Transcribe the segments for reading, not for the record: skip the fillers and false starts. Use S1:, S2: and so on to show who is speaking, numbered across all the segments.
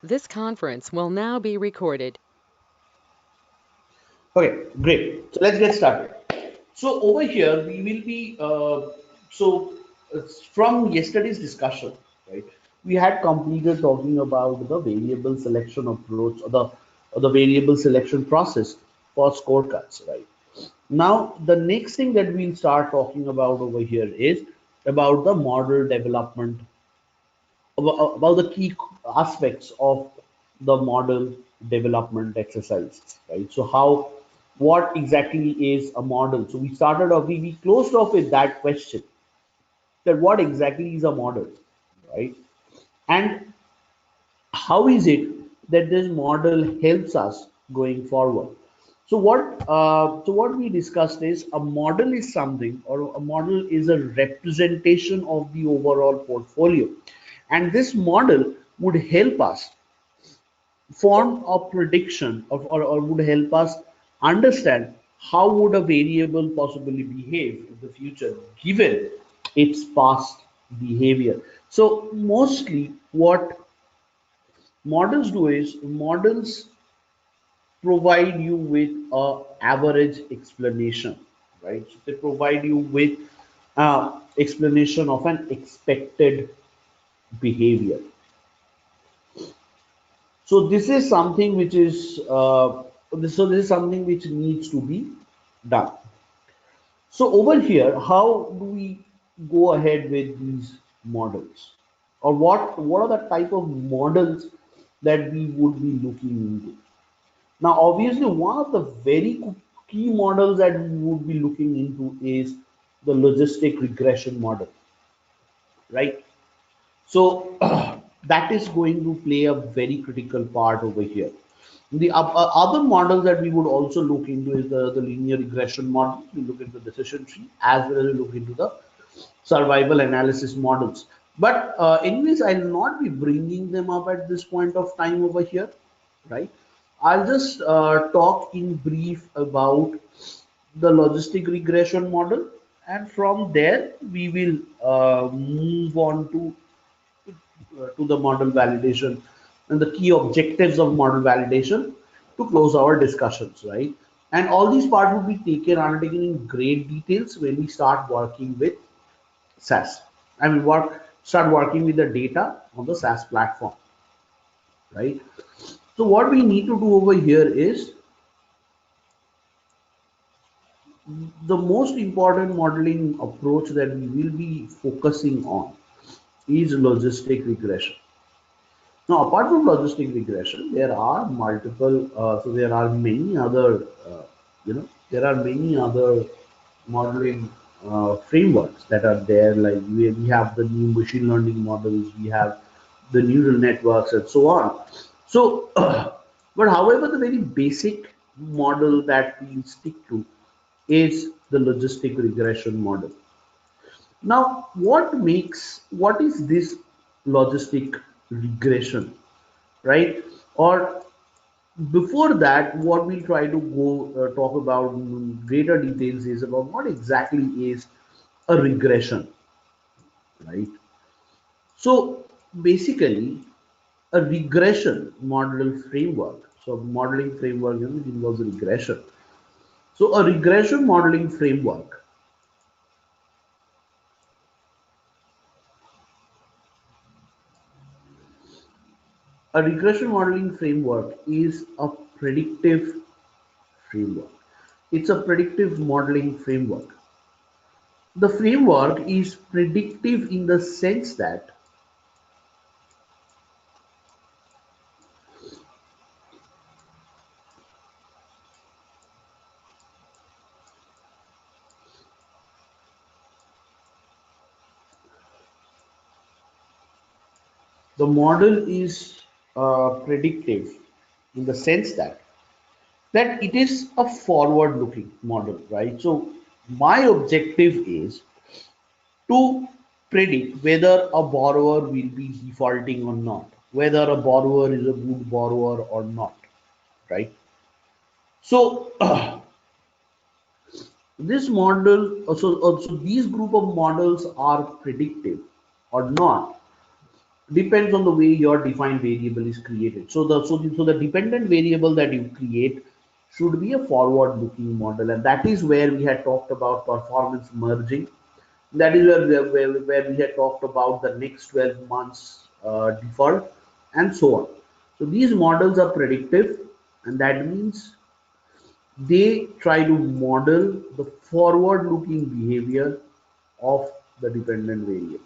S1: This conference will now be recorded.
S2: Okay, great. So let's get started. So over here we will be from yesterday's discussion, right? We had completed talking about the variable selection approach or the variable selection process for scorecards, right? Now the next thing that we'll start talking about over here is about the model development, about the key aspects of the model development exercises, right? So how, what exactly is a model? So we started off, we closed off with that question, that what exactly is a model, right? And how is it that this model helps us going forward? So what we discussed is a model is something, or a model is a representation of the overall portfolio, and this model would help us form a prediction of, or would help us understand how would a variable possibly behave in the future given its past behavior. So mostly what models do is models provide you with a average explanation, right? So they provide you with explanation of an expected behavior. So this is something which is this is something which needs to be done. So over here, how do we go ahead with these models, or what are the type of models that we would be looking into? Now, obviously, one of the very key models that we would be looking into is the logistic regression model, right? So that is going to play a very critical part over here. The other models that we would also look into is the linear regression model. We look into the decision tree as well as we look into the survival analysis models. But anyways, I'll not be bringing them up at this point of time over here, right? I'll just talk in brief about the logistic regression model, and from there we will move on to the model validation and the key objectives of model validation to close our discussions, right? And all these parts will be undertaken in great details when we start working with SaaS. I mean, start working with the data on the SaaS platform, right? So what we need to do over here is the most important modeling approach that we will be focusing on is logistic regression. Now, apart from logistic regression, there are multiple, so there are many other, there are many other modeling frameworks that are there. Like we have the new machine learning models, we have the neural networks, and so on. So, but however, the very basic model that we stick to is the logistic regression model. Now, what is this logistic regression, right? Or before that, what we'll try to go talk about in greater details is about what exactly is a regression, right? So basically, a regression model framework. So modeling framework, involves regression. So a regression modeling framework, a regression modeling framework is a predictive framework. It's a predictive modeling framework. The framework is predictive in the sense that the model is predictive in the sense that it is a forward looking model, right? So my objective is to predict whether a borrower will be defaulting or not, whether a borrower is a good borrower or not, right? So this model, also these group of models are predictive or not depends on the way your defined variable is created. So the dependent variable that you create should be a forward-looking model, and that is where we had talked about performance merging. That is where we had talked about the next 12 months default and so on. So these models are predictive, and that means they try to model the forward-looking behavior of the dependent variables.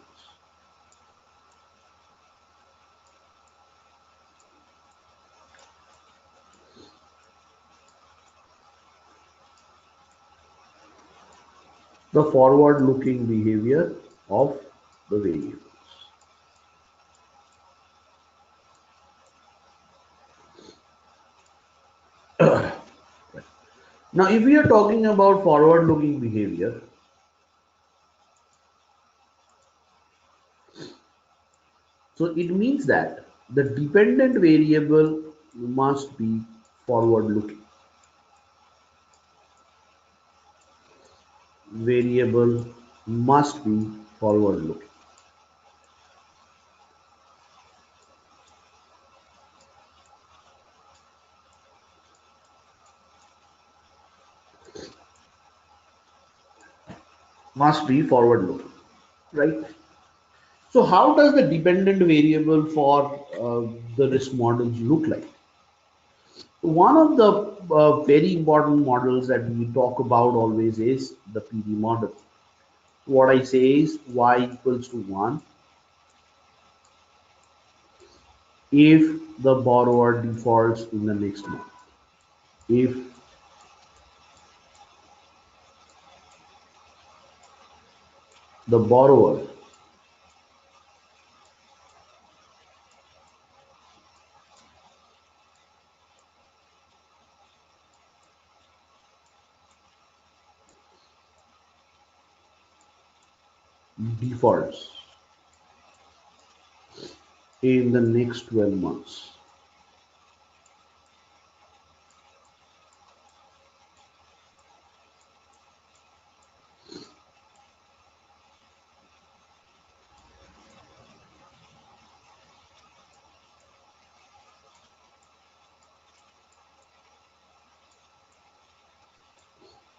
S2: The forward-looking behavior of the variables. Now, if we are talking about forward-looking behavior, so it means that the dependent variable must be forward-looking. Variable must be forward-looking. Must be forward-looking, right? So, how does the dependent variable for the risk models look like? One of the very important models that we talk about always is the PD model. What I say is y equals to 1 if the borrower defaults in the next month. If the borrower defaults in the next 12 months.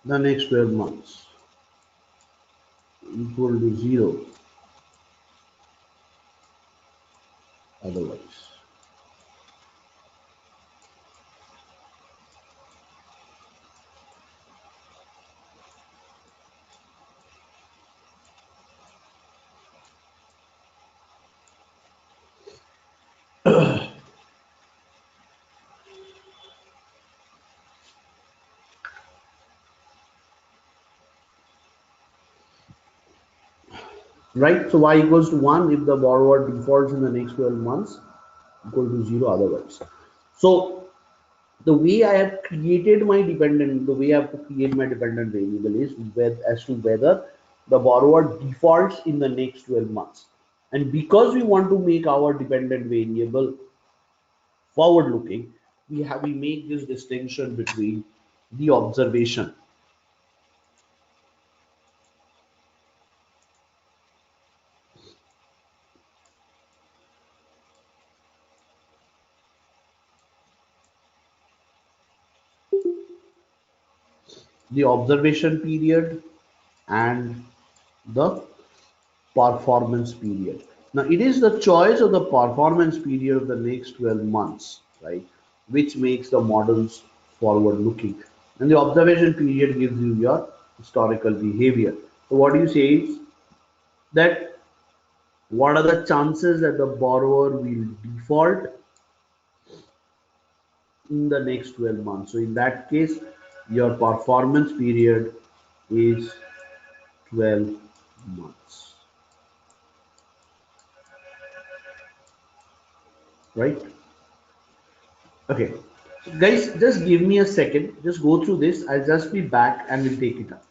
S2: The next 12 months equal to 0 otherwise. Right? So y equals to 1 if the borrower defaults in the next 12 months, equal to 0 otherwise. So the way I have created my dependent, the way I have to create my dependent variable is as to whether the borrower defaults in the next 12 months. And because we want to make our dependent variable forward looking, we make this distinction between the observation. The observation period and the performance period. Now, it is the choice of the performance period of the next 12 months, right, which makes the models forward looking. And the observation period gives you your historical behavior. So, what you say is that what are the chances that the borrower will default in the next 12 months? So, in that case, your performance period is 12 months, right? Okay, guys, just give me a second. Just go through this. I'll just be back and we'll take it up.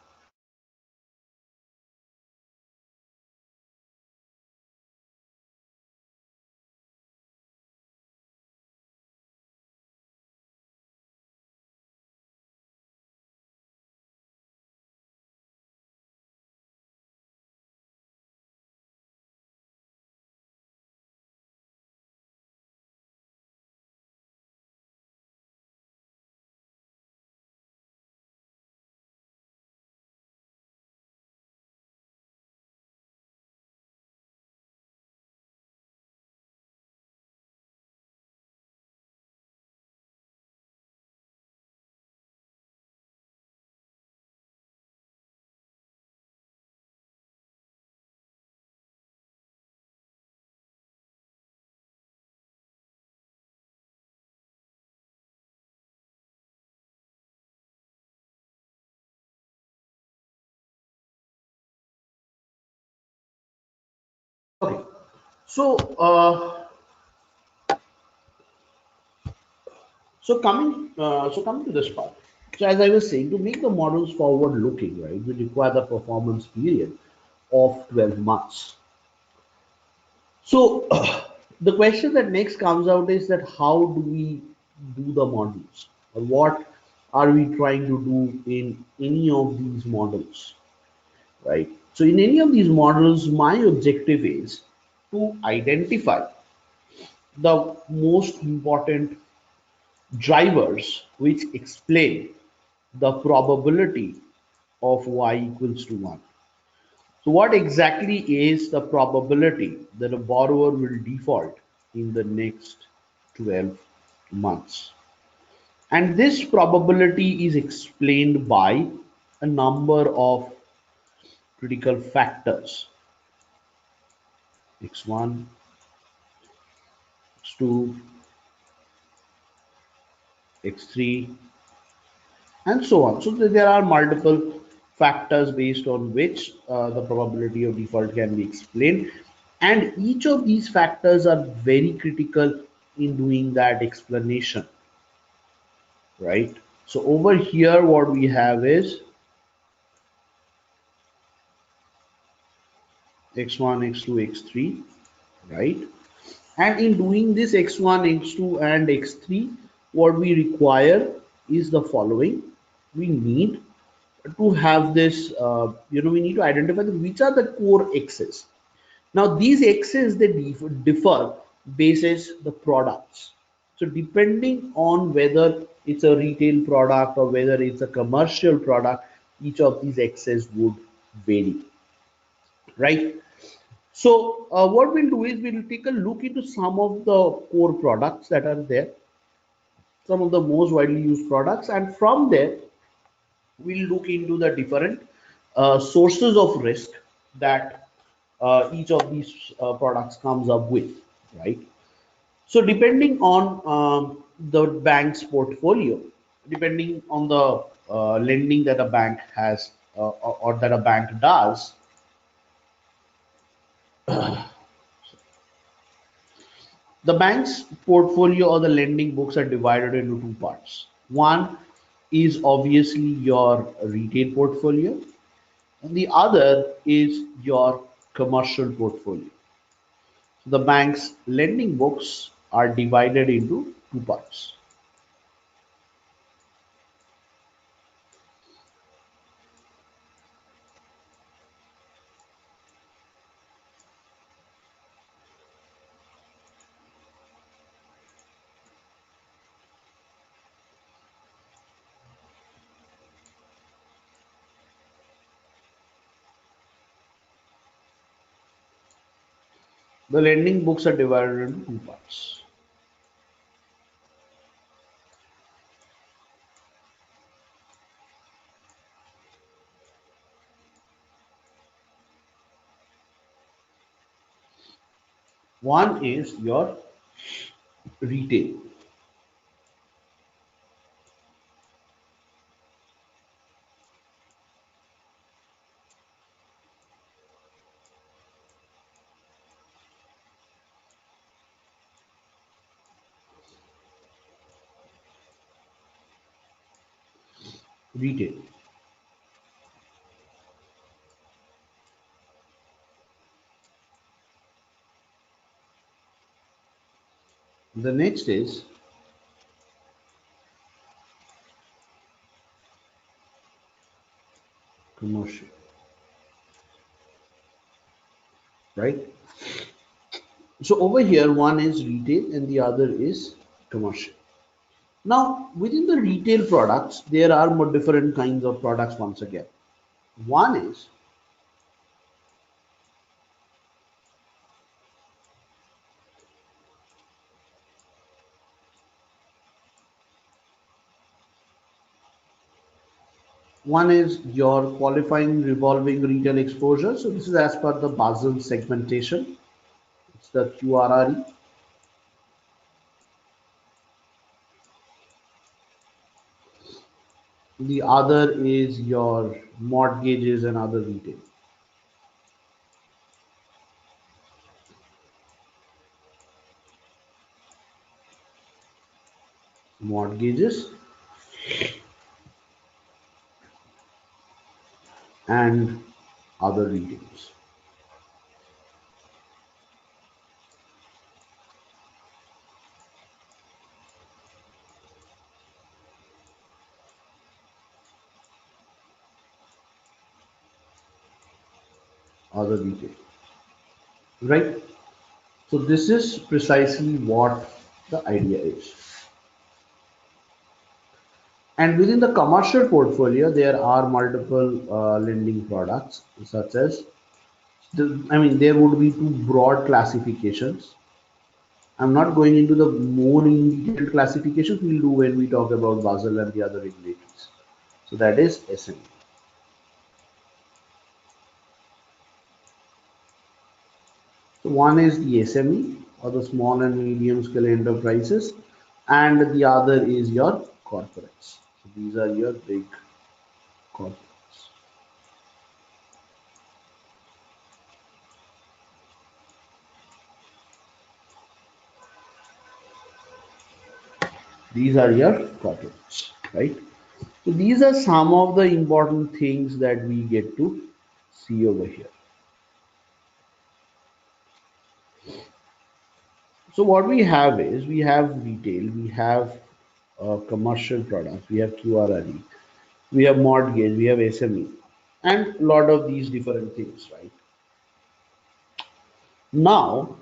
S2: Okay, so coming to this part. So as I was saying, to make the models forward looking, right, we require the performance period of 12 months. So the question that next comes out is that how do we do the models, or what are we trying to do in any of these models, right? So in any of these models, my objective is to identify the most important drivers which explain the probability of y equals to 1. So what exactly is the probability that a borrower will default in the next 12 months? And this probability is explained by a number of critical factors: x1, x2, x3, and so on. So there are multiple factors based on which the probability of default can be explained, and each of these factors are very critical in doing that explanation, right? So over here what we have is x1, x2, x3, right? And in doing this x1, x2, and x3, what we require is the following. We need to have this, we need to identify which are the core x's. Now these x's, they differ basis the products. So depending on whether it's a retail product or whether it's a commercial product, each of these x's would vary, right? So what we'll do is we'll take a look into some of the core products that are there, some of the most widely used products, and from there we'll look into the different sources of risk that each of these products comes up with, right? So depending on the bank's portfolio, depending on the lending that a bank has or that a bank does, the bank's portfolio or the lending books are divided into two parts. One is obviously your retail portfolio, and the other is your commercial portfolio. The bank's lending books are divided into two parts. The lending books are divided into two parts. One is your retail. Retail. The next is commercial, right? So over here, one is retail and the other is commercial. Now, within the retail products, there are more different kinds of products once again. One is your qualifying revolving retail exposure. So this is as per the Basel segmentation. It's the QRRE. The other is your mortgages and other retail. mortgages and other retails. Other retail, right? So this is precisely what the idea is. And within the commercial portfolio, there are multiple lending products, such as there would be two broad classifications. I'm not going into the more in detailed classifications. We'll do when we talk about Basel and the other regulators. So that is SME. So one is the SME, or the small and medium scale enterprises, and the other is your corporates. So these are your big corporates. These are your corporates, right? So these are some of the important things that we get to see over here. So what we have is we have retail, we have commercial products, we have QRRE, we have mortgage, we have SME, and a lot of these different things, right? Now,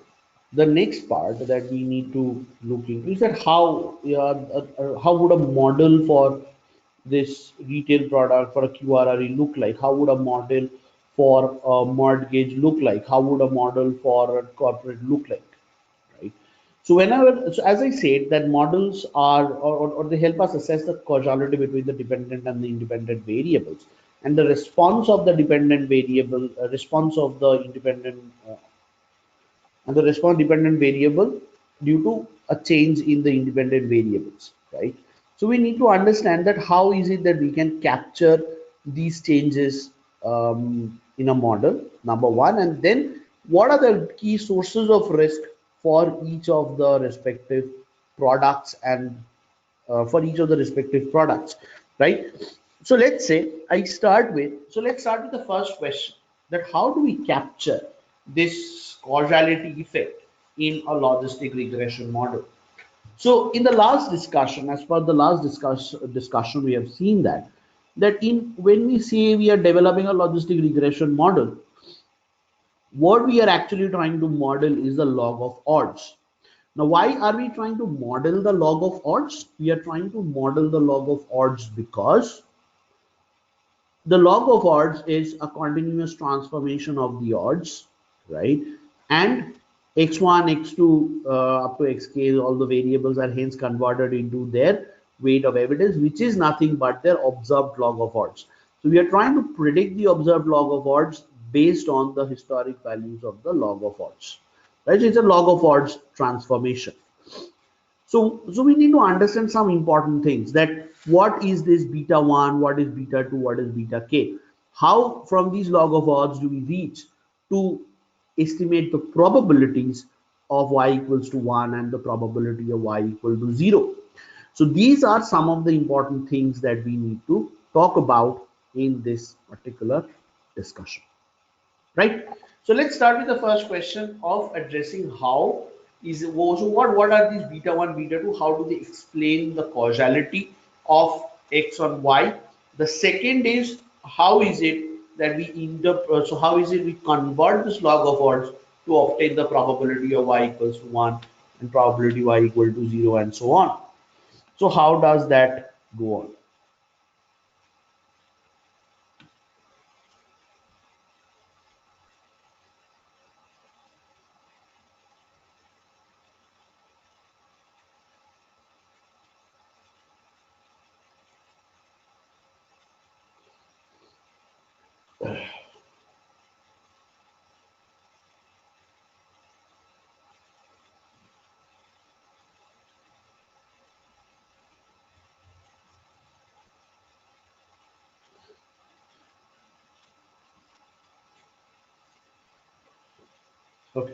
S2: the next part that we need to look into is that how would a model for this retail product for a QRRE look like? How would a model for a mortgage look like? How would a model for a corporate look like? Right. So as I said, that models are, or they help us assess the causality between the dependent and the independent variables, and the response of the dependent variable, response of the independent and the response dependent variable due to a change in the independent variables, right? So we need to understand that how is it that we can capture these changes in a model, number one, and then what are the key sources of risk for each of the respective products and for each of the respective products, right? So let's start with the first question, that how do we capture this causality effect in a logistic regression model? So in the last discussion, as per the last discussion, we have seen that in when we say we are developing a logistic regression model, what we are actually trying to model is the log of odds. Now, why are we trying to model the log of odds? We are trying to model the log of odds because the log of odds is a continuous transformation of the odds, right? And x1, x2, up to xk, all the variables are hence converted into their weight of evidence, which is nothing but their observed log of odds. So we are trying to predict the observed log of odds based on the historic values of the log of odds, right? So it's a log of odds transformation. So we need to understand some important things, that what is this beta 1, what is beta 2, what is beta k? How from these log of odds do we reach to estimate the probabilities of y equals to 1 and the probability of y equal to 0? So these are some of the important things that we need to talk about in this particular discussion, right? So let's start with the first question of addressing how is so what are these beta 1, beta 2? How do they explain the causality of x on y? The second is, how is it that so how is it we convert this log of odds to obtain the probability of y equals to 1 and probability y equal to 0 and so on? So how does that go on? Okay.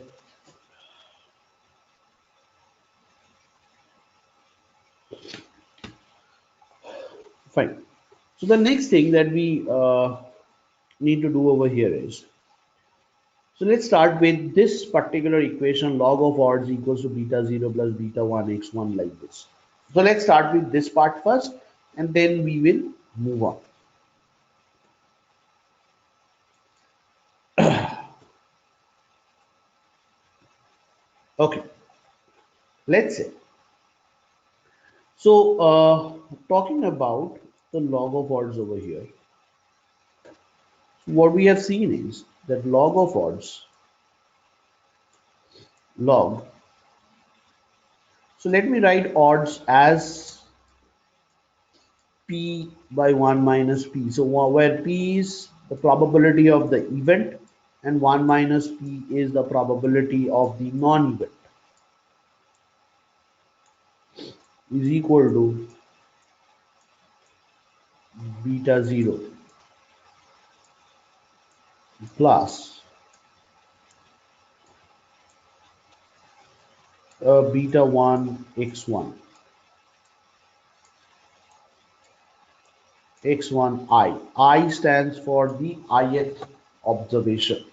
S2: Fine. So the next thing that we need to do over here is, so let's start with this particular equation, log of odds equals to beta 0 plus beta 1 x1, like this. So let's start with this part first, and then we will move on. Okay, let's say. So talking about the log of odds over here, what we have seen is that log of odds, log. So let me write odds as P by 1 minus P. So where P is the probability of the event and 1 minus P is the probability of the non-event, is equal to beta 0 plus beta 1 x1, x1 I. I stands for the ith observation,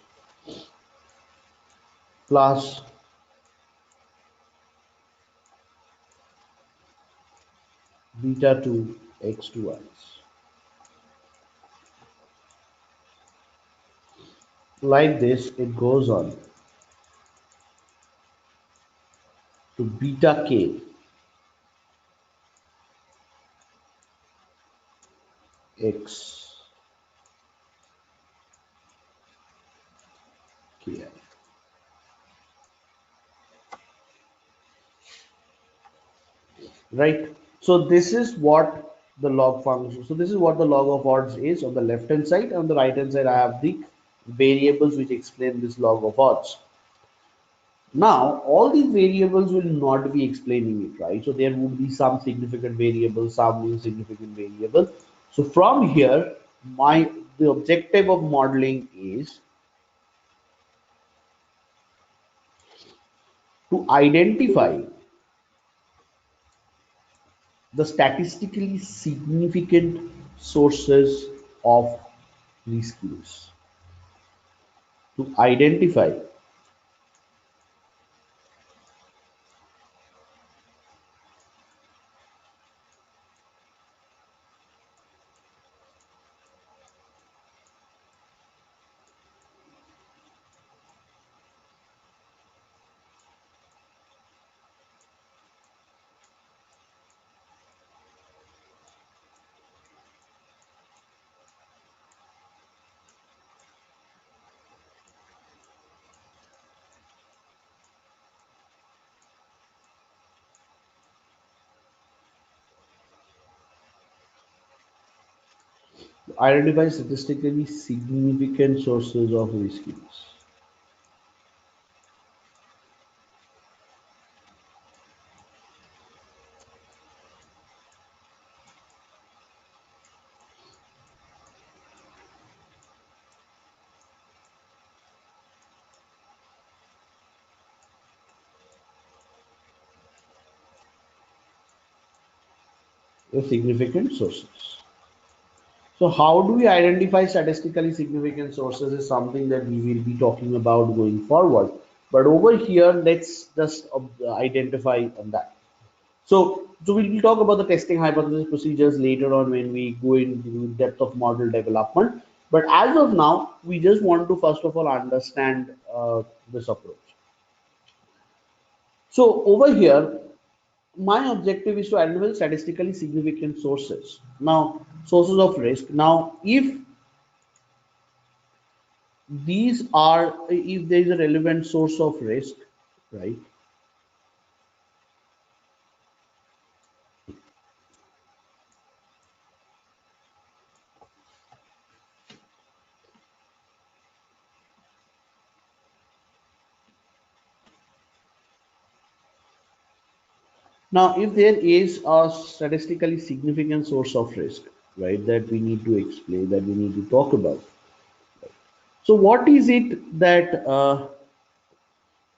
S2: plus beta 2 x2 I. Like this, it goes on to beta k x ki. Right? So this is what the log function. So this is what the log of odds is on the left hand side. On the right hand side, I have the variables which explain this log of odds. Now, all these variables will not be explaining it, right? So there would be some significant variable, some insignificant variable. So from here, the objective of modeling is to identify the statistically significant sources of riskiness. To identify statistically significant sources of riskiness. The significant sources. So how do we identify statistically significant sources is something that we will be talking about going forward. But over here, let's just identify on that. So we will talk about the testing hypothesis procedures later on when we go into depth of model development. But as of now, we just want to first of all understand this approach. So over here, my objective is to identify statistically significant sources. Now, sources of risk. Now, if there is a relevant source of risk, right? Now, if there is a statistically significant source of risk, right, that we need to explain, that we need to talk about. So, what is it that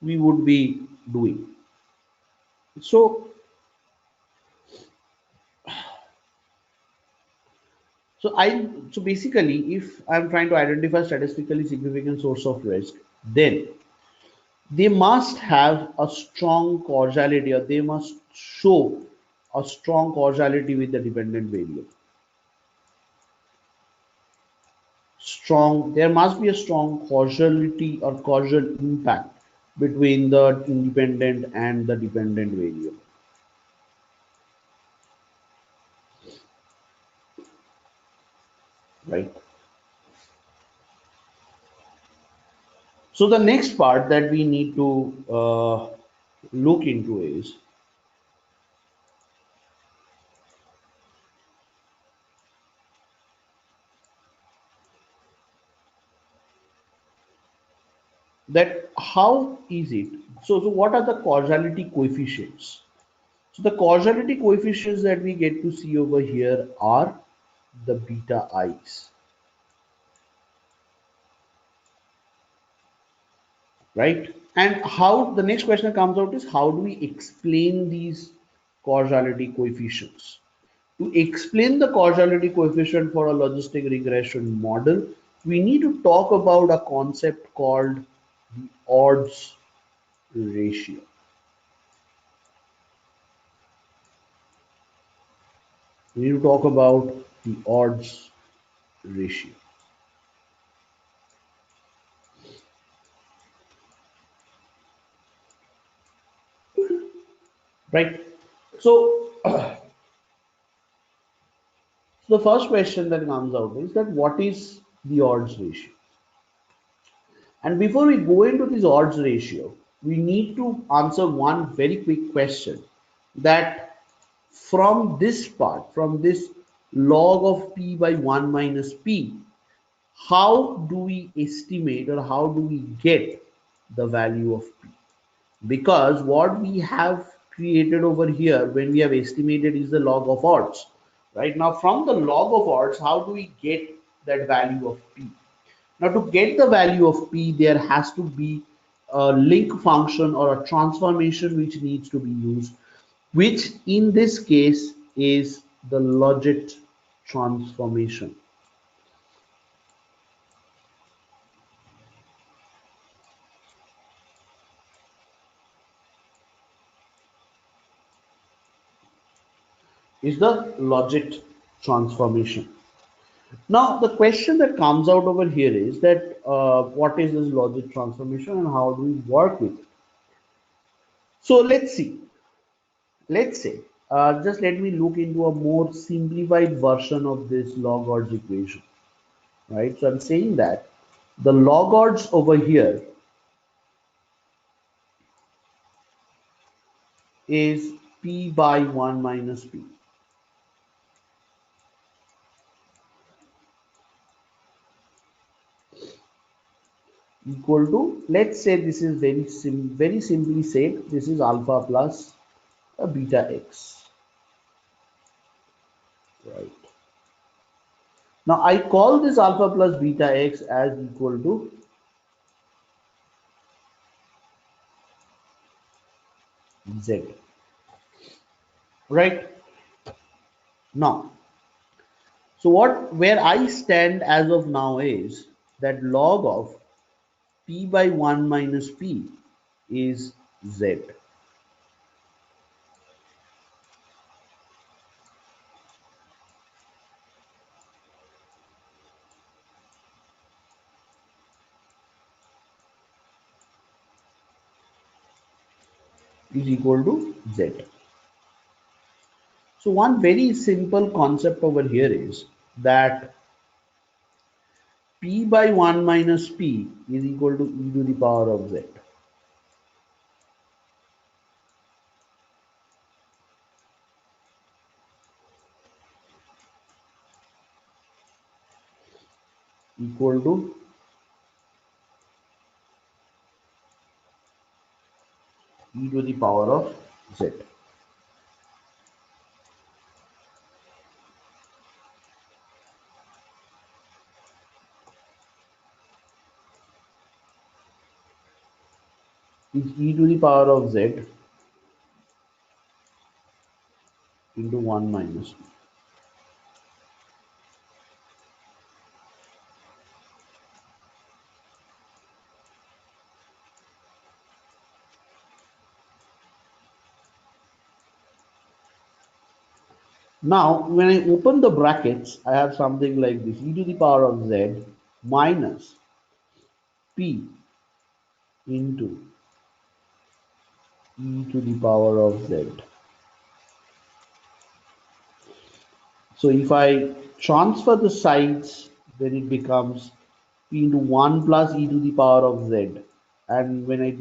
S2: we would be doing? So, So basically, if I'm trying to identify statistically significant source of risk, then they must have a strong causality, or they must show a strong causality with the dependent variable. There must be a strong causality or causal impact between the independent and the dependent variable, right? So the next part that we need to look into is that how is it, so what are the causality coefficients? So the causality coefficients that we get to see over here are the beta i's, right? And how the next question that comes out is, how do we explain these causality coefficients? To explain the causality coefficient for a logistic regression model, we need to talk about a concept called the odds ratio. We need to talk about the odds ratio, right? So the first question that comes out is that what is the odds ratio? And before we go into this odds ratio, we need to answer one very quick question, that from this part, from this log of p by 1 minus p, how do we estimate or how do we get the value of p? Because what we have created over here when we have estimated is the log of odds. Right now, from the log of odds, how do we get that value of p? Now, to get the value of p, there has to be a link function or a transformation which needs to be used, which in this case is the logit transformation. Is the logit transformation. Now, the question that comes out over here is that what is this logic transformation and how do we work with it? So let's see. Let's say, just let me look into a more simplified version of this log odds equation, right? So I'm saying that the log odds over here is p by 1 minus p, equal to, let's say this is very simply said, this is alpha plus a beta x, right? Now I call this alpha plus beta x as equal to z, right? Now, so where I stand as of now is that log of p by 1 minus p is z, is equal to z. So one very simple concept over here is that p by 1 minus p is equal to e to the power of z, equal to e to the power of z, is e to the power of z into 1 minus p. Now, when I open the brackets, I have something like this: e to the power of z minus p into e to the power of z. So if I transfer the sides, then it becomes p into 1 plus e to the power of z. And when I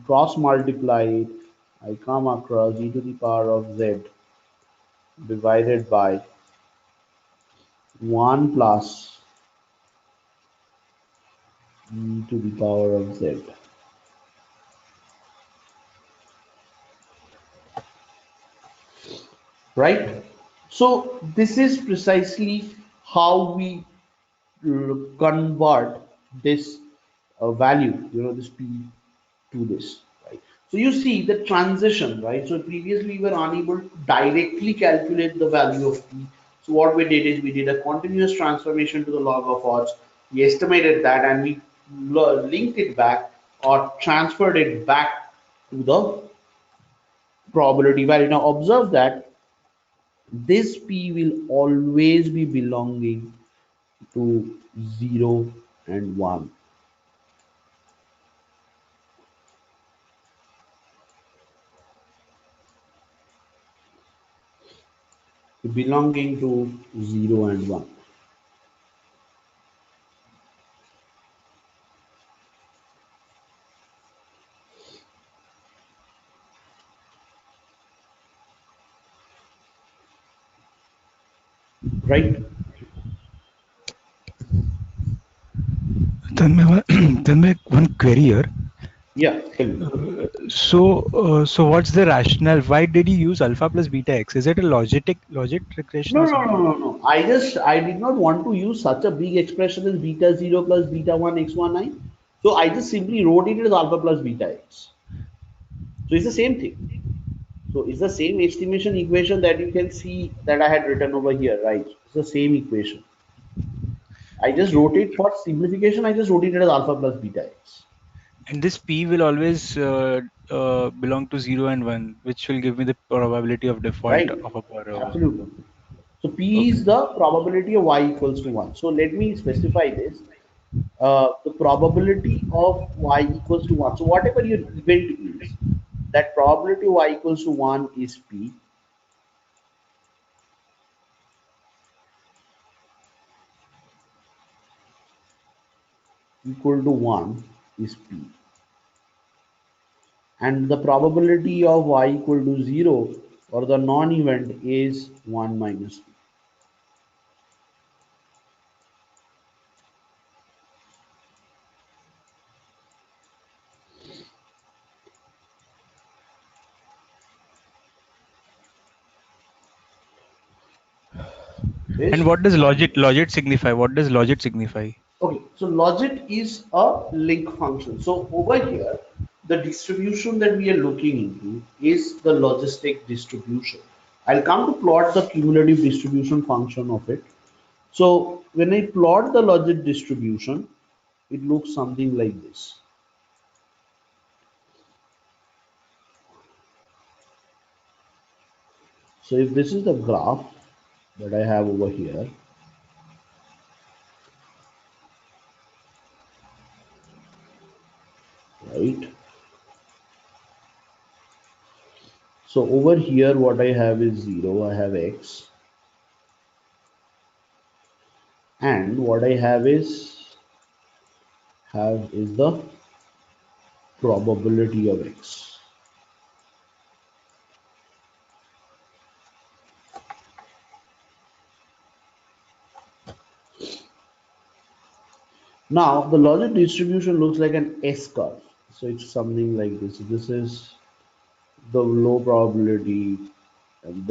S2: cross multiply it, I come across e to the power of z divided by 1 plus e to the power of z. Right? So this is precisely how we convert this value, this p to this, right? So you see the transition, right? So previously we were unable to directly calculate the value of p. So what we did is we did a continuous transformation to the log of odds. We estimated that and we linked it back or transferred it back to the probability value. Now observe that this p will always be belonging to 0 and 1, belonging to 0 and 1, right?
S3: Then my then my one query here.
S2: Yeah, tell me.
S3: So what's the rationale? Why did he use alpha plus beta x? Is it a logic regression
S2: No,
S3: or
S2: no, no,
S3: something?
S2: no, no. I did not want to use such a big expression as beta 0 plus beta 1 x19. So I just simply wrote it as alpha plus beta x. So it's the same thing. So it's the same estimation equation that you can see that I had written over here, right? It's the same equation. I just
S3: Okay.
S2: wrote it for simplification. I just wrote it as alpha plus beta x.
S3: And this p will always belong to 0 and 1, which will give me the probability of default
S2: Right?
S3: of a borrower.
S2: Absolutely. So P
S3: Okay.
S2: is the probability of y equals to 1. So let me specify this. The probability of y equals to 1. So whatever your event is, that probability of y equals to 1 is P, equal to 1 is P. And the probability of y equal to 0 or the non-event is 1 minus P.
S3: And
S2: Yes?
S3: what does logic signify? What does logic signify?
S2: Okay, so logit is a link function. So over here, the distribution that we are looking into is the logistic distribution. I'll come to plot the cumulative distribution function of it. So when I plot the logit distribution, it looks something like this. So if this is the graph that I have over here, right? So over here, what I have is 0, I have x, and what I have is the probability of x. Now the logic distribution looks like an S curve. So it's something like this. So this is the low probability, and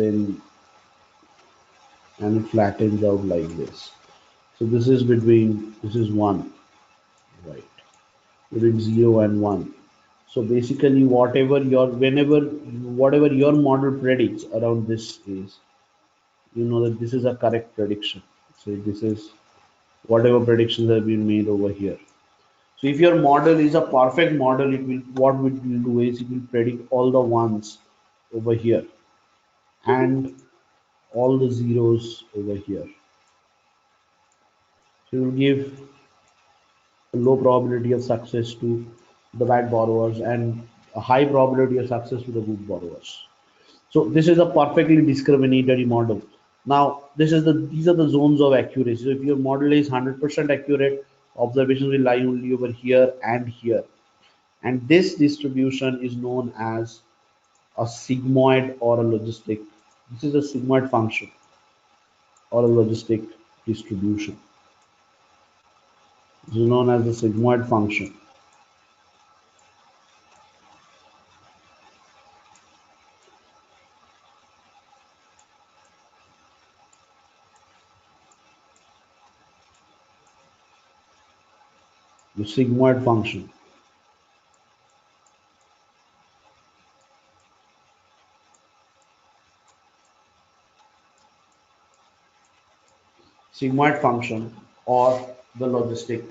S2: it flattens out like this. So this is one, right? Between 0 and 1. So basically whatever your model predicts around this is, you know that this is a correct prediction. So this is whatever predictions have been made over here. So if your model is a perfect model, what it will do is it will predict all the ones over here. And all the zeros over here. So it will give a low probability of success to the bad borrowers and a high probability of success to the good borrowers. So this is a perfectly discriminatory model. Now these are the zones of accuracy. So if your model is 100% accurate, observations will lie only over here and here. And this distribution is known as a sigmoid or a logistic. This is a sigmoid function or a logistic distribution. This is known as the sigmoid function. The sigmoid function. Sigmoid function or the logistic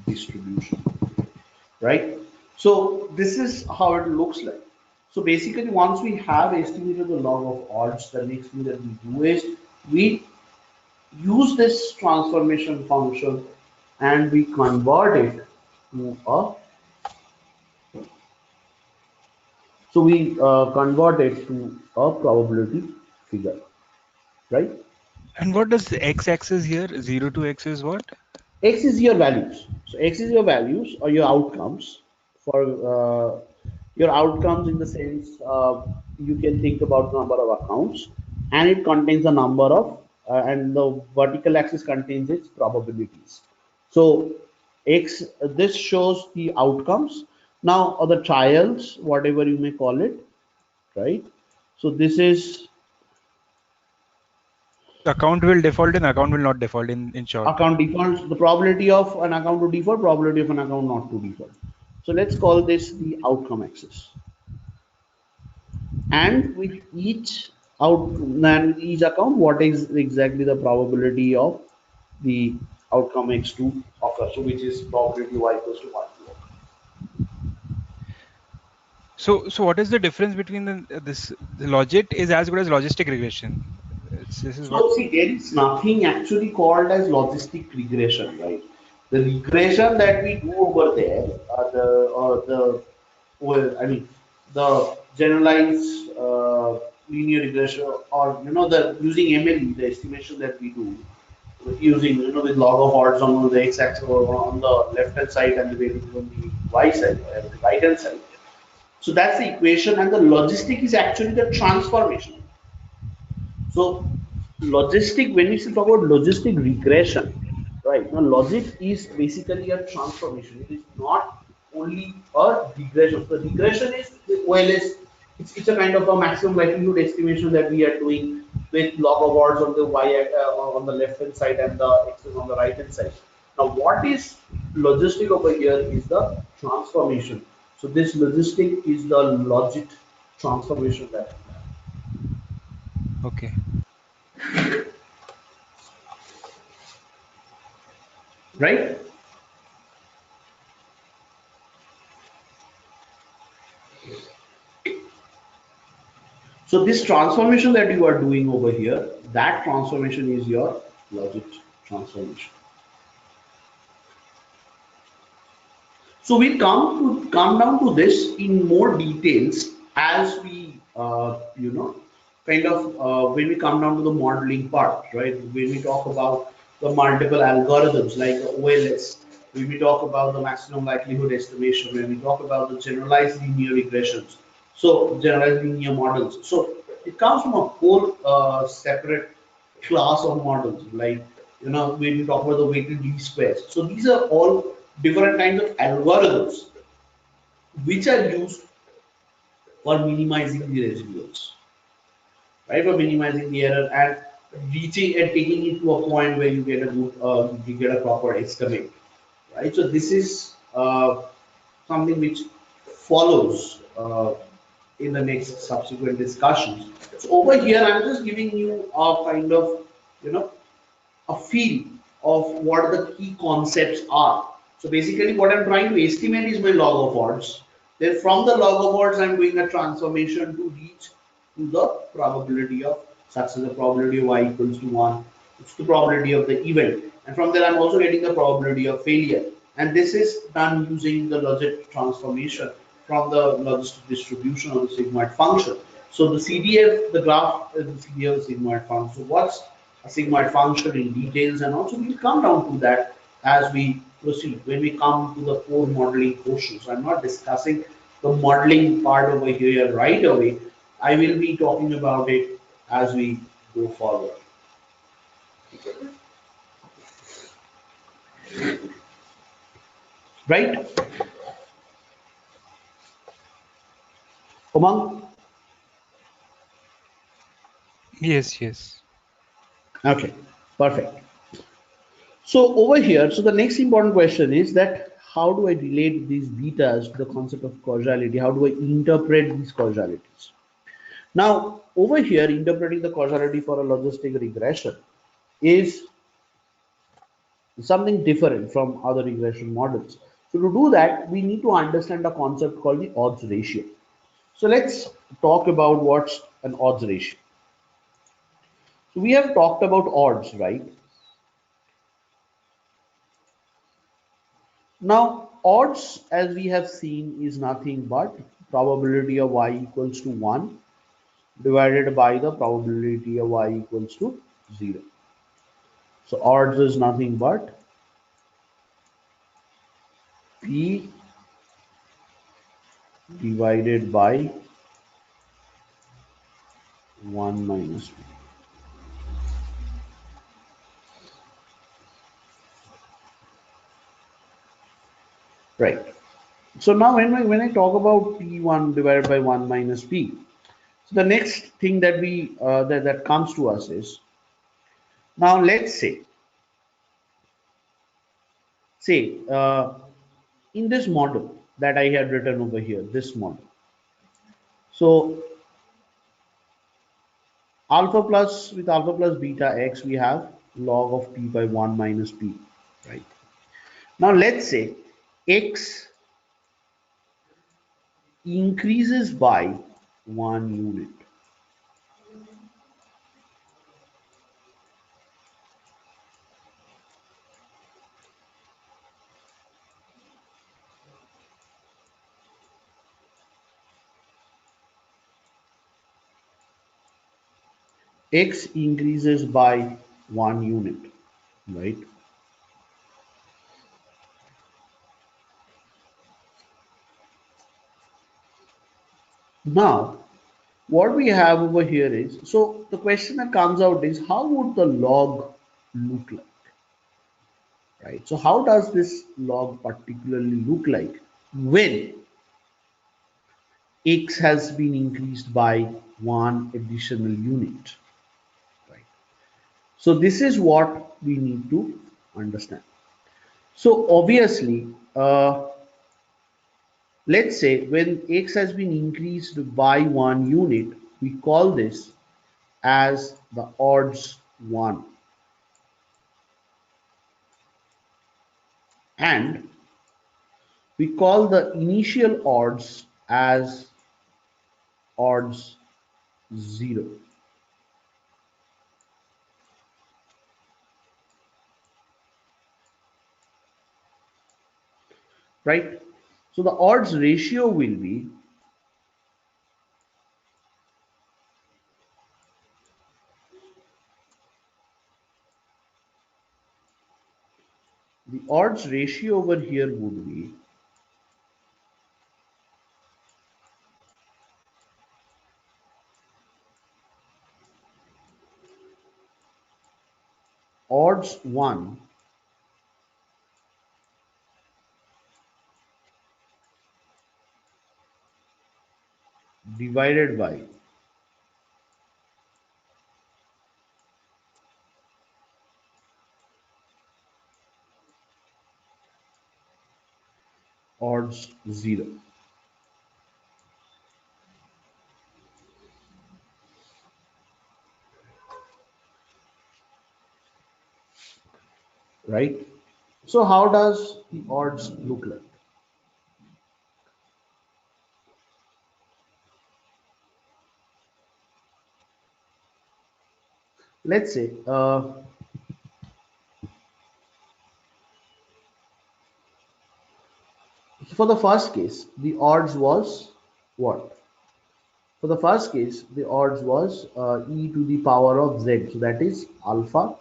S2: distribution, right? So this is how it looks like. So basically, once we have estimated the log of odds, the next thing that we do is we use this transformation function and we convert it to a convert it to a probability figure, right?
S3: And what does the x-axis here? 0 to x is what?
S2: X is your values. So X is your values or your outcomes. For your outcomes, in the sense you can think about the number of accounts, and it contains a number of and the vertical axis contains its probabilities. So X, this shows the outcomes. Now, or the trials, whatever you may call it, right? So this is
S3: The account will default and account will not default in short.
S2: account defaults, the probability of an account to default, probability of an account not to default. So let's call this the outcome axis. And with each each account, what is exactly the probability of the outcome x2 occur? So which is probability y equals to 1.
S3: So what is the difference between the logit is as good as logistic regression? This is what.
S2: So see, there is nothing actually called as logistic regression, right? The regression that we do over there, well, I mean, the generalized linear regression, or the using MLE, the estimation that we do using with log of odds on the x-axis or on the left hand side and the variable on the y side or the right hand side. So that's the equation, and the logistic is actually the transformation. So logistic, when we talk about logistic regression, right? Now logic is basically a transformation. It is not only a regression. The regression is well is it's a kind of a maximum likelihood estimation that we are doing with log of odds on the y on the left hand side and the x's on the right hand side. Now what is logistic over here is the transformation. So this logistic is the logic transformation that we have.
S3: Okay.
S2: Right? So this transformation that you are doing over here, that transformation is your logic transformation. So we come down to this in more details as we kind of when we come down to the modeling part, right? When we talk about the multiple algorithms like OLS, when we talk about the maximum likelihood estimation, when we talk about the generalized linear regressions, so generalized linear models. So it comes from a whole separate class of models, like when we talk about the weighted least squares. So these are all different kinds of algorithms which are used for minimizing the residuals, right? For minimizing the error and reaching and taking it to a point where you get a good, you get a proper estimate, right? So this is something which follows in the next subsequent discussions. So over here, I'm just giving you a kind of, a feel of what the key concepts are. So basically what I'm trying to estimate is my log of odds. Then from the log of odds, I'm doing a transformation to reach to the probability of success, the probability of y equals to 1. It's the probability of the event. And from there, I'm also getting the probability of failure. And this is done using the logistic transformation from the logistic distribution of the sigmoid function. So the CDF, the graph is the CDF of the sigmoid function. So what's a sigmoid function in details, and also we'll come down to that as we proceed when we come to the core modeling portion. So I'm not discussing the modeling part over here right away. I will be talking about it as we go forward. Right? Umang?
S3: Yes, yes.
S2: Okay, perfect. So over here, so the next important question is that how do I relate these betas to the concept of causality? How do I interpret these causalities? Now, over here, interpreting the causality for a logistic regression is something different from other regression models. So to do that, we need to understand a concept called the odds ratio. So let's talk about what's an odds ratio. So we have talked about odds, right? Now, odds, as we have seen, is nothing but probability of y equals to 1 divided by the probability of y equals to 0. So odds is nothing but p divided by 1 minus p. Right. So now when I talk about p1 divided by 1 minus p, so the next thing that that comes to us is, now let's say in this model that I had written over here, this model. So alpha plus beta x, we have log of p by 1 minus p, right? Now let's say x increases by 1 unit. X increases by 1 unit, right? Now what we have over here is, so the question that comes out is, how would the log look like, right? So how does this log particularly look like when x has been increased by 1 additional unit, right? So this is what we need to understand. So obviously, let's say when x has been increased by 1 unit, we call this as the odds 1, and we call the initial odds as odds 0, right? So the odds ratio will be the odds ratio over here would be odds 1 divided by odds 0, right? So how does the odds look like? let's say for the first case, the odds was what? For the first case, the odds was e to the power of z. So that is alpha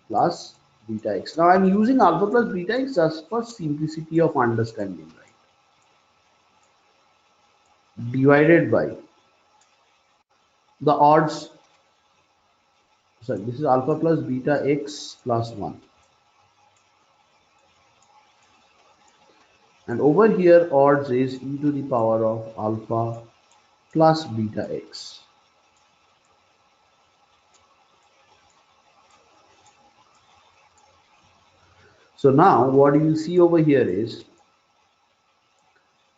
S2: plus beta x. Now I'm using alpha plus beta x just for simplicity of understanding, right? Divided by the odds. Sorry, this is alpha plus beta x plus 1. And over here, odds is e to the power of alpha plus beta x. So now what you see over here is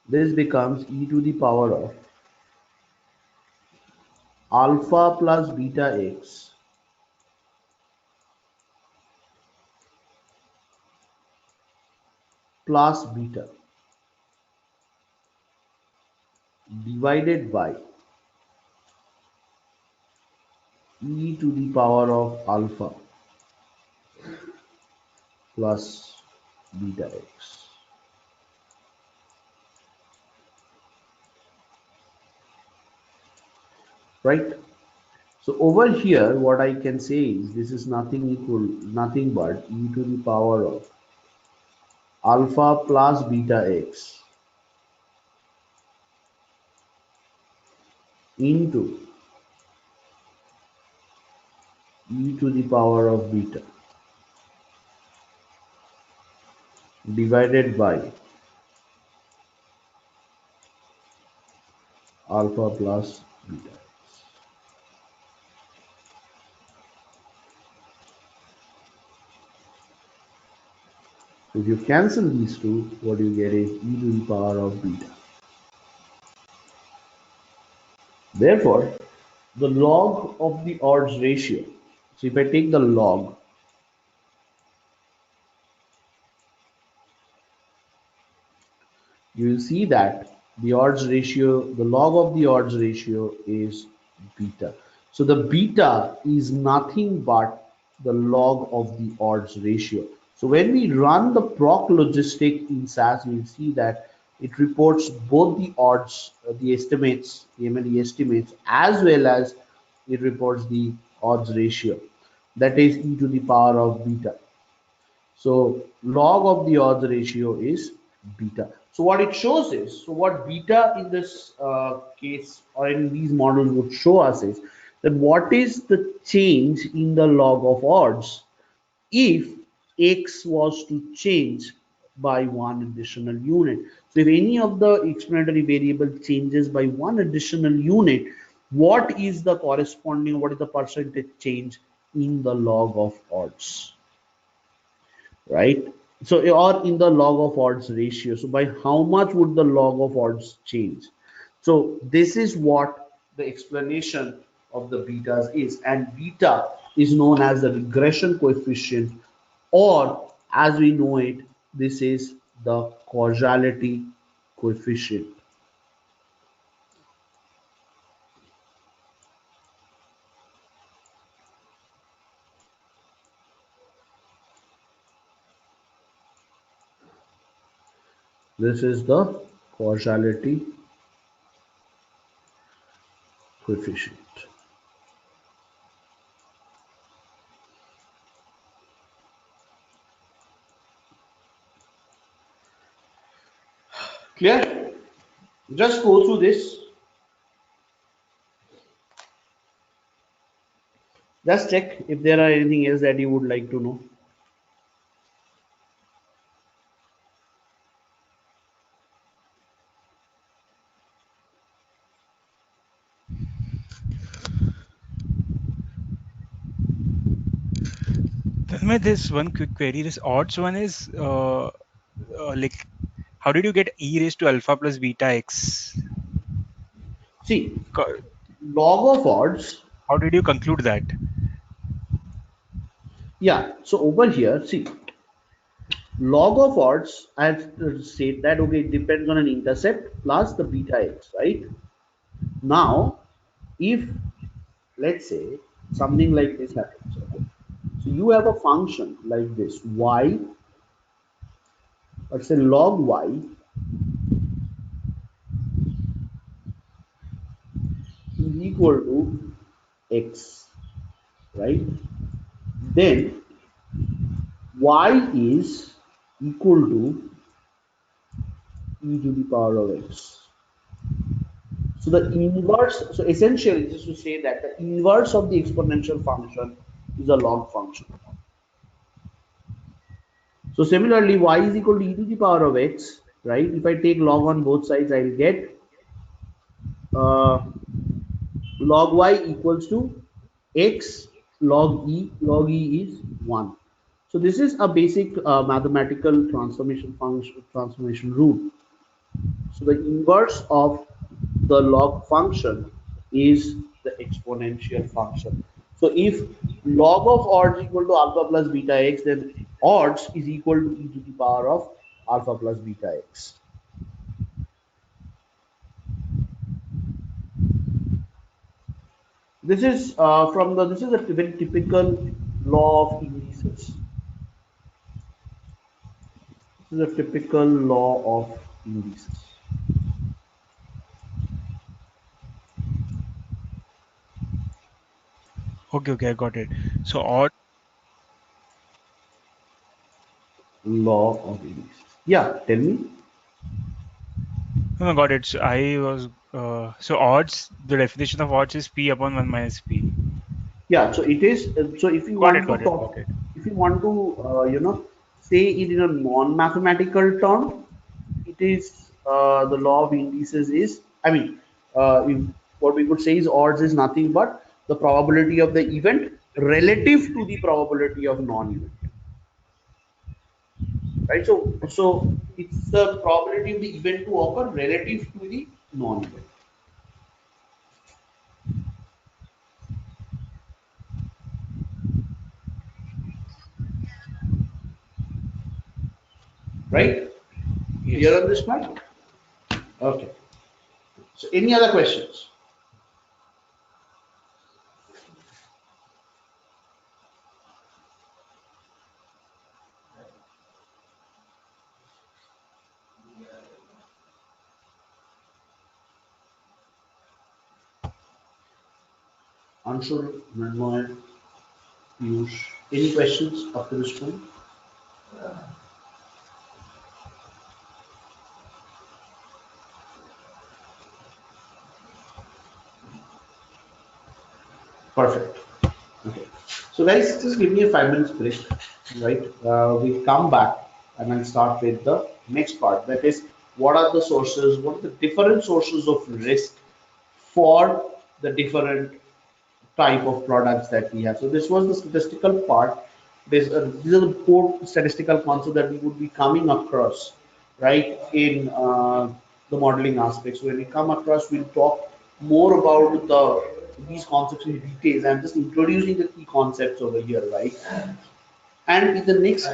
S2: this becomes e to the power of alpha plus beta x plus beta divided by e to the power of alpha plus beta x. Right? So over here, what I can say is this is nothing but e to the power of alpha plus beta x into e to the power of beta divided by alpha plus beta x. If you cancel these two, what you get is e to the power of beta. Therefore, the log of the odds ratio. So if I take the log, you will see that the odds ratio, the log of the odds ratio is beta. So the beta is nothing but the log of the odds ratio. So when we run the proc logistic in SAS, you will see that it reports both the odds, the estimates, the MLE estimates, as well as it reports the odds ratio. That is e to the power of beta. So log of the odds ratio is beta. So what it shows is, so what beta in this case or in these models would show us is that what is the change in the log of odds if x was to change by one additional unit. So if any of the explanatory variable changes by one additional unit, what is the corresponding, what is the percentage change in the log of odds? Right? So, or in the log of odds ratio. So, by how much would the log of odds change? So, this is what the explanation of the betas is, and beta is known as the regression coefficient, or as we know it, this is the causality coefficient. This is the causality coefficient. Clear? Just go through this. Just check if there are anything else that you would like to know.
S3: Tell me this one quick query. This odds one is like, how did you get e raised to alpha plus beta x?
S2: See,
S3: Co-
S2: log of odds.
S3: How did you conclude that?
S2: Yeah, so over here, see, log of odds, I have said that, okay, it depends on an intercept plus the beta x, right? Now, if, let's say, something like this happens. Okay. So you have a function like this, y, let's say log y is equal to x, right? Then y is equal to e to the power of x. So the inverse, so essentially this is to say that the inverse of the exponential function is a log function. So similarly, y is equal to e to the power of x, right? If I take log on both sides, I'll get uh, log y equals to x log e is 1. So this is a basic mathematical transformation function, transformation rule. So the inverse of the log function is the exponential function. So if log of odds is equal to alpha plus beta x, then odds is equal to e to the power of alpha plus beta x. This is this is a very typical law of indices. This is a typical law of indices.
S3: Okay, okay, I got it. So odd.
S2: Law of indices. Yeah, tell me.
S3: Oh, I got it. So I was so odds. The definition of odds is p upon 1 minus p.
S2: Yeah, so it is. So if you
S3: Got it,
S2: want to
S3: got it,
S2: talk,
S3: got it.
S2: if you want to, say it in a non-mathematical term, it is the law of indices is. I mean, what we could say is odds is nothing but the probability of the event relative to the probability of non-event, right? So it's the probability of the event to occur relative to the non-event, right? Clear
S3: Yes.
S2: on this part? Okay. So any other questions? Anshul, Mranmoy, Piyush, any questions up to this point? Perfect. Okay. So guys, just give me a 5 minutes break, right? We'll come back and then start with the next part. That is, what are the sources? What are the different sources of risk for the different type of products that we have? So this was the statistical part. These are the core statistical concepts that we would be coming across, right, in the modeling aspects. So when we come across, we'll talk more about these concepts in details. I'm just introducing the key concepts over here, right? And in the next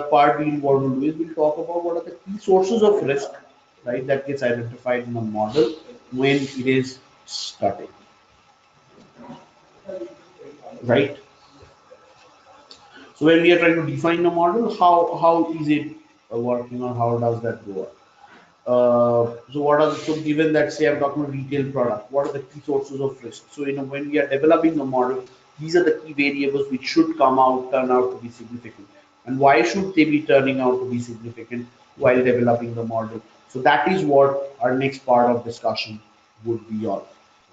S2: part, what we'll do is we'll talk about what are the key sources of risk, right, that gets identified in the model when it is studied, right? So when we are trying to define a model, how is it working or how does that go? So what are so given that say I'm talking about retail product, what are the key sources of risk? So when we are developing a model, these are the key variables which should turn out to be significant. And why should they be turning out to be significant while developing the model? So that is what our next part of discussion would be on,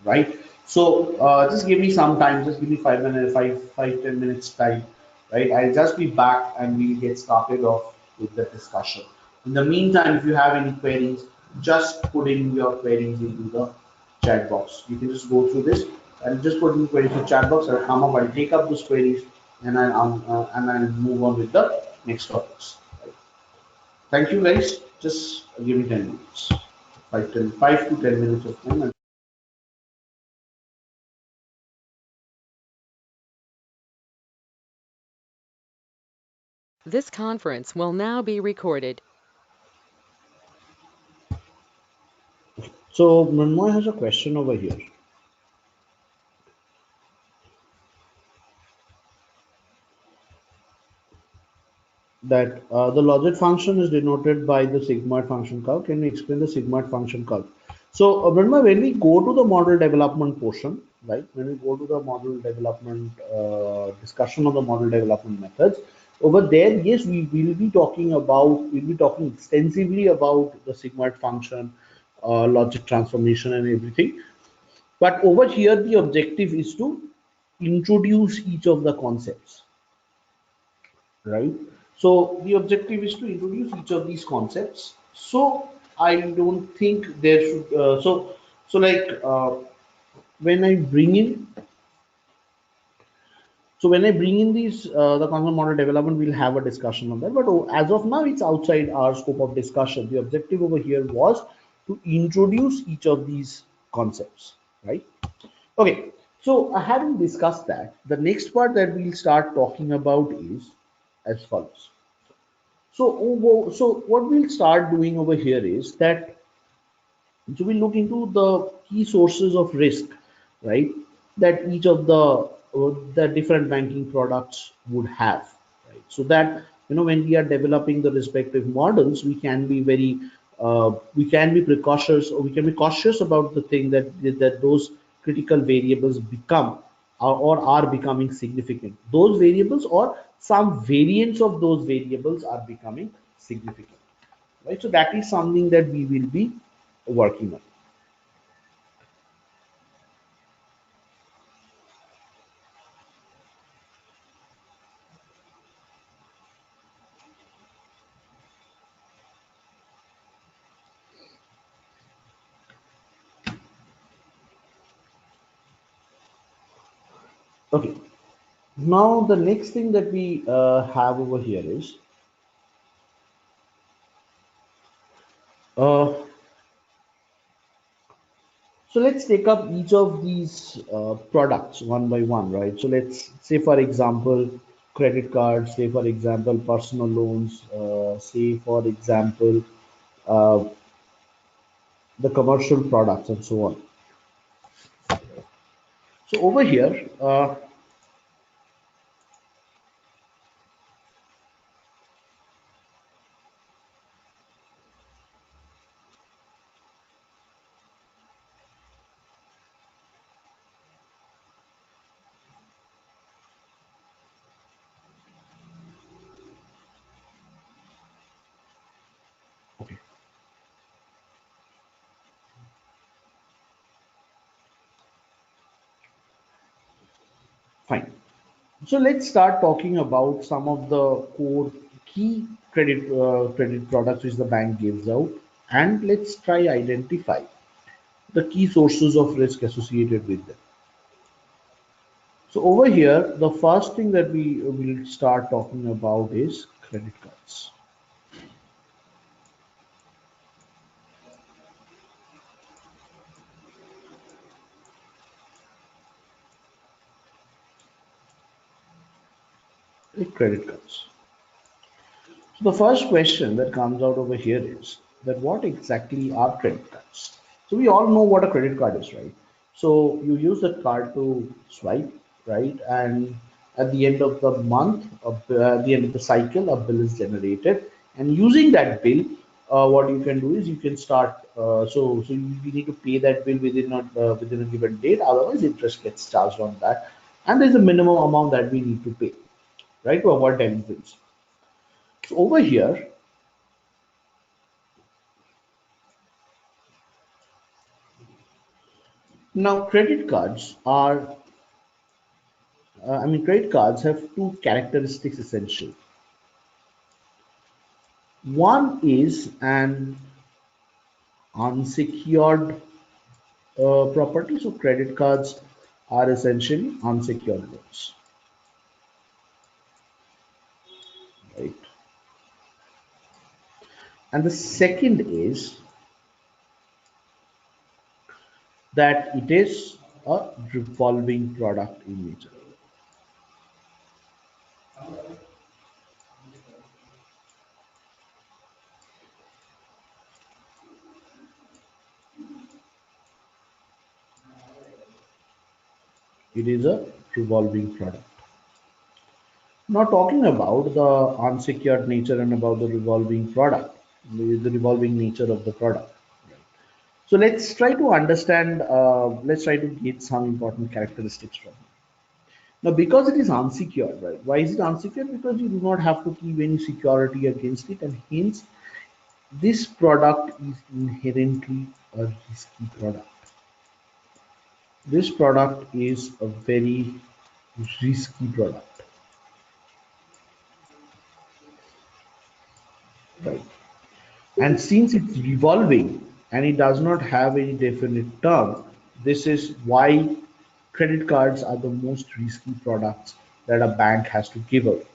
S2: right? So just give me some time, just give me 5 minutes, 10 minutes time, right? I'll just be back and we'll get started off with the discussion. In the meantime, if you have any queries, just put in your queries into the chat box. You can just go through this and just put in queries to chat box. I'll come up, I'll take up those queries, and I'll move on with the next topics. Right. Thank you, guys. Just give me 10 minutes, 5 to 10 minutes of time.
S1: This conference will now be recorded.
S2: So Mranmoy has a question over here. that the logit function is denoted by the sigmoid function curve. Can we explain the sigmoid function curve? So remember, when we go to the model development portion, right? When we go to the model development discussion of the model development methods, over there, yes, we will be talking about, we'll be talking extensively about the sigmoid function, logic transformation, and everything. But over here, the objective is to introduce each of the concepts, right? So the objective is to introduce each of these concepts. So I don't think there should, when I bring in, when I bring in these, the concept model development, we'll have a discussion on that. But as of now, it's outside our scope of discussion. The objective over here was to introduce each of these concepts, right? Okay, so having discussed that, the next part that we'll start talking about is as follows. So what we'll start doing over here is that, so we look into the key sources of risk, right? That each of the different banking products would have, right? So that, when we are developing the respective models, we can be we can be precautious, or we can be cautious about the thing that those critical variables become, or are becoming significant. Those variables or some variants of those variables are becoming significant, right? So that is something that we will be working on. Okay. Now the next thing that we have over here is, uh, so let's take up each of these products one by one, right? So let's say, for example, credit cards, say for example, personal loans, say for example, uh, the commercial products and so on. So over here, okay, fine. So let's start talking about some of the core key credit products which the bank gives out, and let's try identify the key sources of risk associated with them. So over here, the first thing that we will start talking about is credit cards. Credit cards. So the first question that comes out over here is that what exactly are credit cards? So we all know what a credit card is, right? So you use that card to swipe, right? And at the end of the month, at the end of the cycle, a bill is generated. And using that bill, what you can do is you can start. So you need to pay that bill within a given date. Otherwise, interest gets charged on that, and there's a minimum amount that we need to pay, right, to avoid delinquency. So over here, now credit cards are, credit cards have two characteristics essential. One is an unsecured property. So credit cards are essentially unsecured loans, right? And the second is that it is a revolving product in nature. It is a revolving product. Now talking about the unsecured nature and about the revolving product, the revolving nature of the product. So let's try to understand, let's try to get some important characteristics from it. Now, because it is unsecured, right? Why is it unsecured? Because you do not have to keep any security against it, and hence this product is inherently a risky product. This product is a very risky product, right? And since it's revolving and it does not have any definite term, this is why credit cards are the most risky products that a bank has to give away.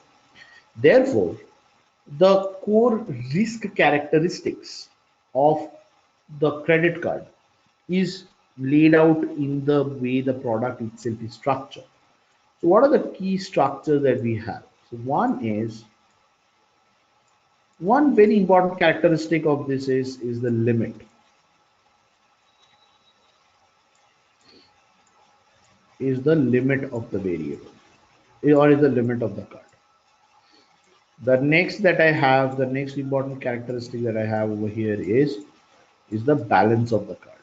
S2: Therefore, the core risk characteristics of the credit card is laid out in the way the product itself is structured. So, what are the key structures that we have? So, one very important characteristic of this is the limit. Is the limit of the variable, or is the limit of the card. The next important characteristic that I have over here is the balance of the card.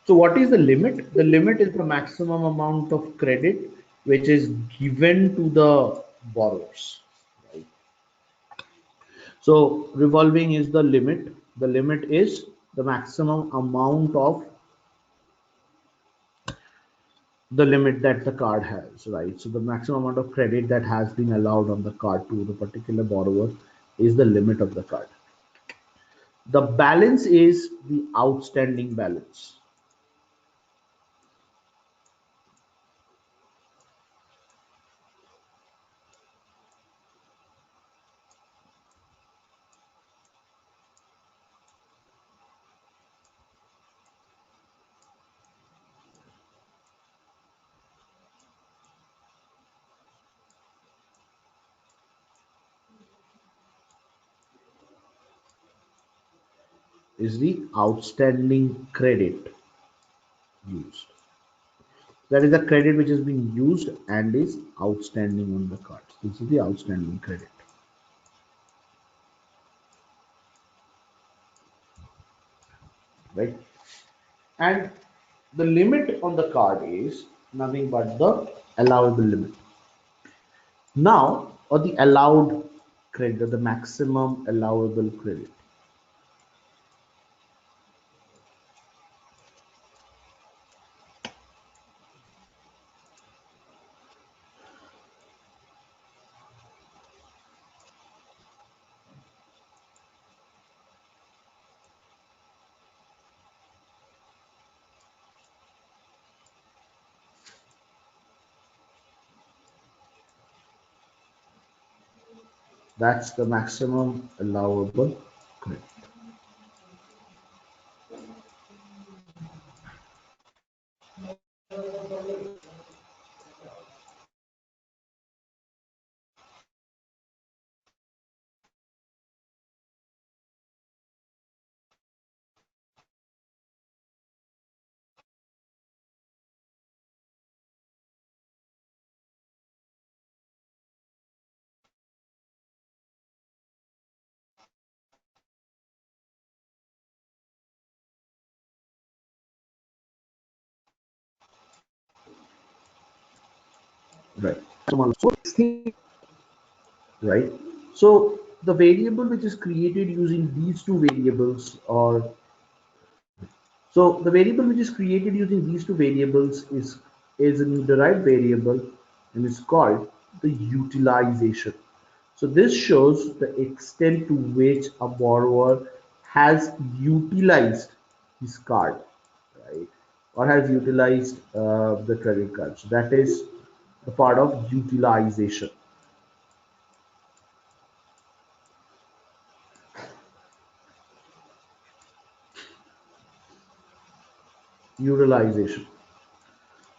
S2: So what is the limit? The limit is the maximum amount of credit which is given to the borrowers. Right? So revolving is the limit. The limit is the maximum amount of the limit that the card has, right? So the maximum amount of credit that has been allowed on the card to the particular borrower is the limit of the card. The balance is the outstanding balance. Is the outstanding credit used. That is the credit which is being used and is outstanding on the cards. This is the outstanding credit. Right? And the limit on the card is nothing but the allowable limit. Now, or the allowed credit, or the maximum allowable credit. That's the maximum allowable credit. Right. So, right. So the variable which is created using these two variables, or so the variable which is created using these two variables is a derived variable and is called the utilization. So this shows the extent to which a borrower has utilized his card, right, or has utilized the credit card. So that is the part of utilization. Utilization.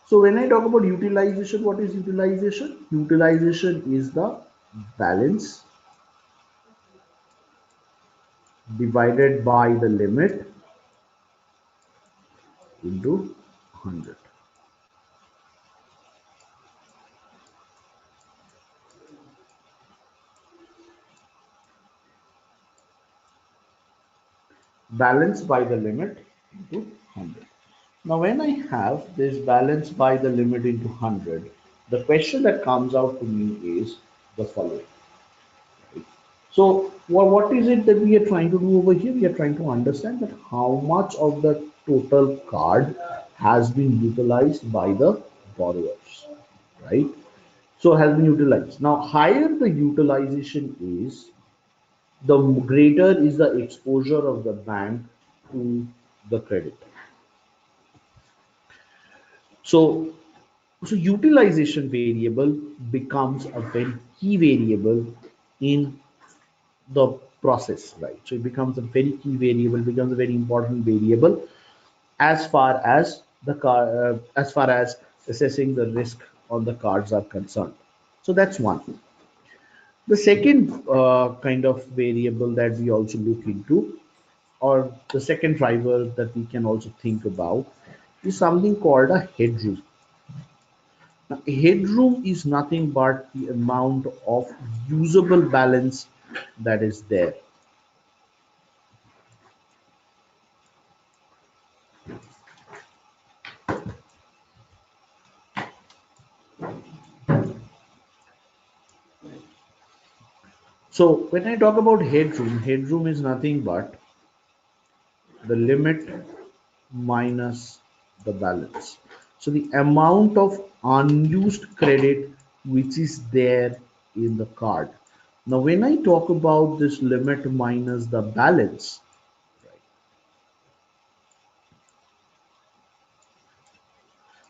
S2: So when I talk about utilization, what is utilization? Utilization is the balance divided by the limit into 100. balance by the limit into 100. Now, when I have this balance by the limit into 100, the question that comes out to me is the following. Right? So, what is it that we are trying to do over here? We are trying to understand that how much of the total card has been utilized by the borrowers, right? So, has been utilized. Now, higher the utilization is, the greater is the exposure of the bank to the credit. So, so utilization variable becomes a very key variable in the process, right? So it becomes a very key variable, becomes a very important variable as far as the as far as assessing the risk on the cards are concerned. So that's one. The second kind of variable that we also look into, or the second driver that we can also think about, is something called a headroom. Now, headroom is nothing but the amount of usable balance that is there. So when I talk about headroom, headroom is nothing but the limit minus the balance. So the amount of unused credit which is there in the card. Now when I talk about this limit minus the balance,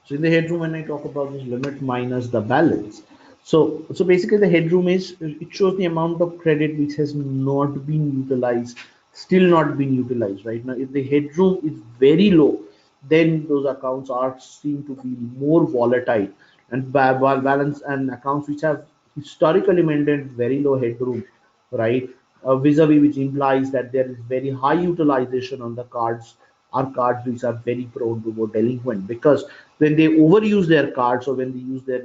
S2: so in the headroom, when I talk about this limit minus the balance, so basically the headroom is, it shows the amount of credit which has not been utilized, still not been utilized. Right now, if the headroom is very low, then those accounts are seen to be more volatile, and balance and accounts which have historically maintained very low headroom, right? Vis-a-vis, which implies that there is very high utilization on the cards, are cards which are very prone to go delinquent, because when they overuse their cards, or when they use their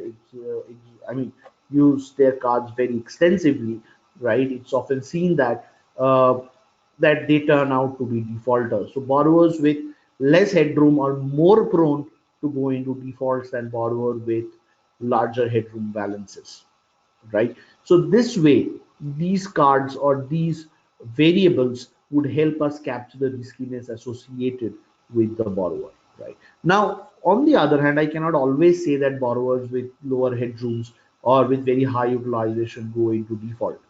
S2: I mean use their cards very extensively, right? It's often seen that that they turn out to be defaulters. So borrowers with less headroom are more prone to go into defaults than borrowers with larger headroom balances, right? So this way, these cards or these variables would help us capture the riskiness associated with the borrower, right? Now, on the other hand, I cannot always say that borrowers with lower headrooms or with very high utilization go into default,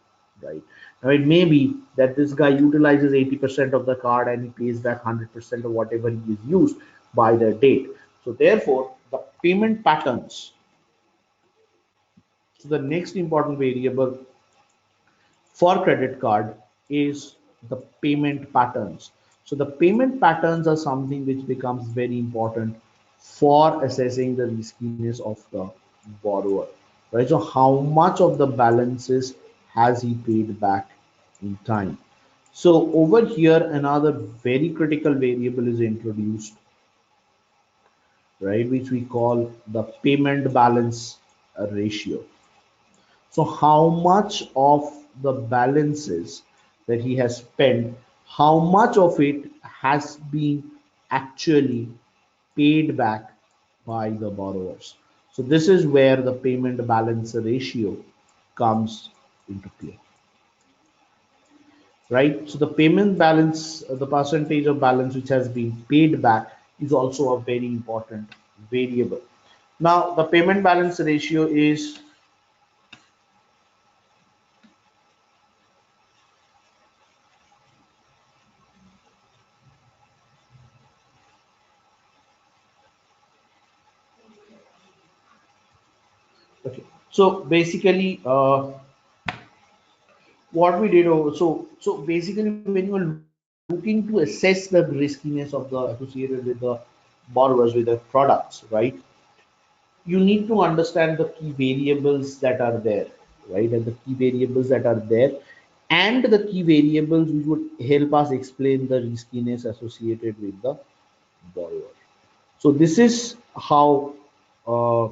S2: right? Now, it may be that this guy utilizes 80% of the card and he pays back 100% of whatever he is used by the date. So therefore, the payment patterns. So the next important variable for credit card is the payment patterns. So the payment patterns are something which becomes very important for assessing the riskiness of the borrower, right? So how much of the balances has he paid back in time? So over here, another very critical variable is introduced, right, which we call the payment balance ratio. So how much of the balances that he has spent, how much of it has been actually paid back by the borrowers? So this is where the payment balance ratio comes into play, right? So the payment balance, the percentage of balance which has been paid back, is also a very important variable. Now the payment balance ratio is, okay, so basically what we did over, so basically when you are looking to assess the riskiness of the associated with the borrowers with the products, right, you need to understand the key variables that are there, right, and the key variables that are there, and the key variables which would help us explain the riskiness associated with the borrower. So this is how uh,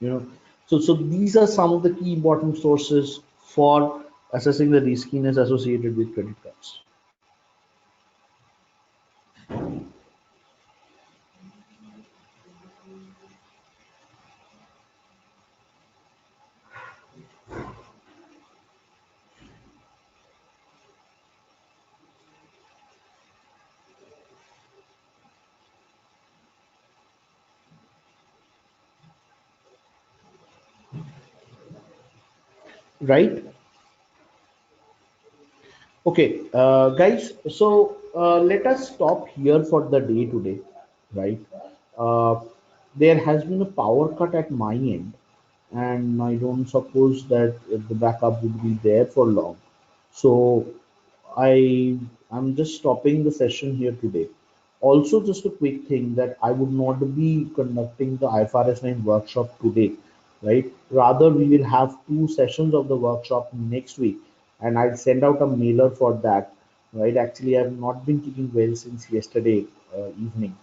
S2: you know, so these are some of the key important sources for assessing the riskiness associated with credit cards. right? Okay, guys, so let us stop here for the day today, right? Uh, there has been a power cut at my end, and I don't suppose that the backup would be there for long. So I'm just stopping the session here today. Also, just a quick thing that I would not be conducting the IFRS 9 workshop today, right? Rather, we will have two sessions of the workshop next week, and I'll send out a mailer for that, right? Actually, I've not been keeping well since yesterday evening,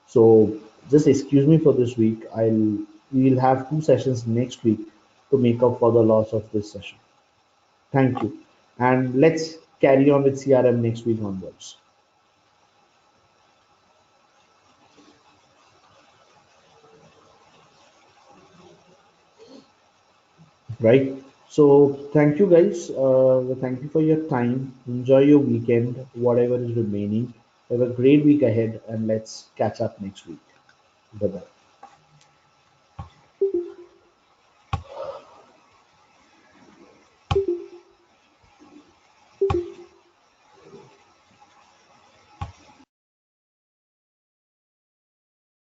S2: so just excuse me for this week. We will have two sessions next week to make up for the loss of this session. Thank you, and let's carry on with CRM next week onwards. Right. So thank you guys. Thank you for your time. Enjoy your weekend, whatever is remaining. Have a great week ahead, and let's catch up next week. Bye bye.